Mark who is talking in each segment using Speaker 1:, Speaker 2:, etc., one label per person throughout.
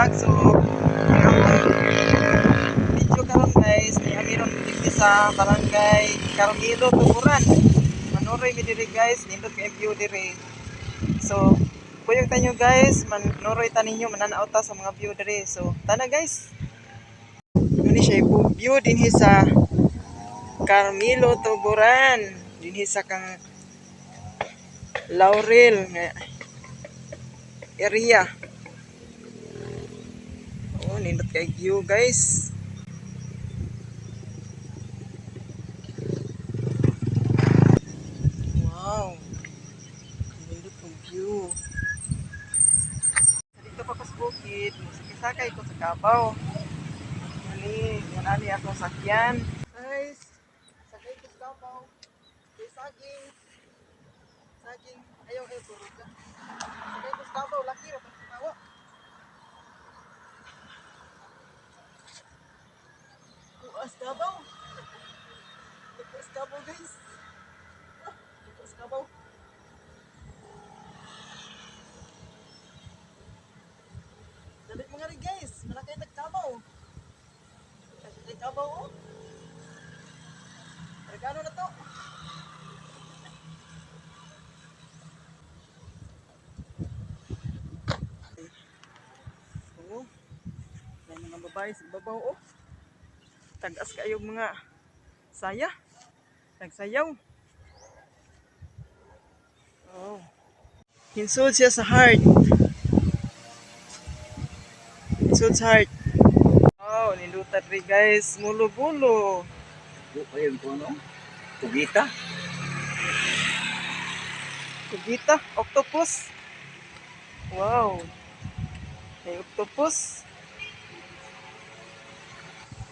Speaker 1: vlog. So video karon guys, may amiron dito sa barangay Carmelo, Tuburan. Manuroy mi diri guys, nindot kay view diri. So kuyog tanyo guys, manuroy ta ninyo mananaw ta sa mga view diri. So tana guys. Ini siya view dinhi sa Carmelo, Tuburan. Dinhi sa kang Laurel nga area. Oh, nindot kay view guys. Wow. Nindot kong view. Dito pa ko sa bukid, sakay ko sa Kabaw. Yan akong sakyan. Guys, sakay ko sa Kabaw. May saging. Ayaw turog ka. Sakay ko sa Kabaw, laki ra pag tumawa. Bukas Kabaw. Bukas Kabaw guys. Bukas Kabaw. Dalit mga rin guys, malakay nagkabaw. Nagkabaw oh. Regalo na to. Oh. May mga babae sa babaw oh. Tagas kayo mga saya. Nagsayaw. Oh. Hinsod siya sa heart. Hinsod sa heart. Oh, nilutat rin guys. Mulo-bulo.
Speaker 2: Ayun po ano? Tugita.
Speaker 1: Tugita. Octopus. Wow. May octopus.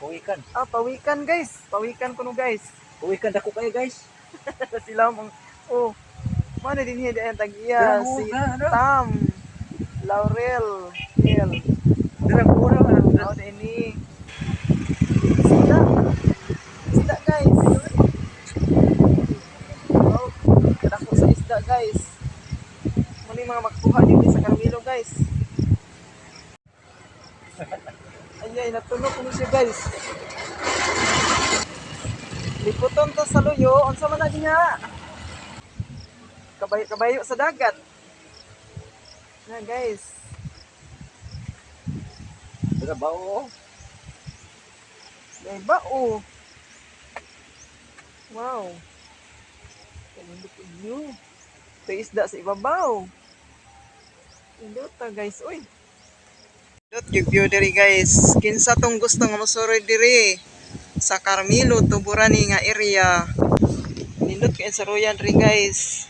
Speaker 2: Pawikan.
Speaker 1: Ah, pawikan guys. Pawikan ko no guys.
Speaker 2: Pawikan dako kayo guys.
Speaker 1: Sila mong, oh, mana din hiya ang tagiya,
Speaker 2: Damo,
Speaker 1: si
Speaker 2: ano?
Speaker 1: Tam, Laurel, Hill,
Speaker 2: Darang pura na.
Speaker 1: oh, ini, isda guys, oh, kadako sa isda guys, muli mga magkuha dito sa Carmelo guys, ayay, natunog ko siya guys, liputon to sa luyo, unsa man na niya? Kabayo sa dagat. Na guys.
Speaker 2: Trabaho.
Speaker 1: May bao. Wow. Kanindot ko view. Ito isda sa ibabaw. Indot ta guys. Uy. Indot yung view diri guys. Kinsa tong gusto nga masuroy diri sa Carmelo, Tuburan nga area. Indot kay saruyan ri guys.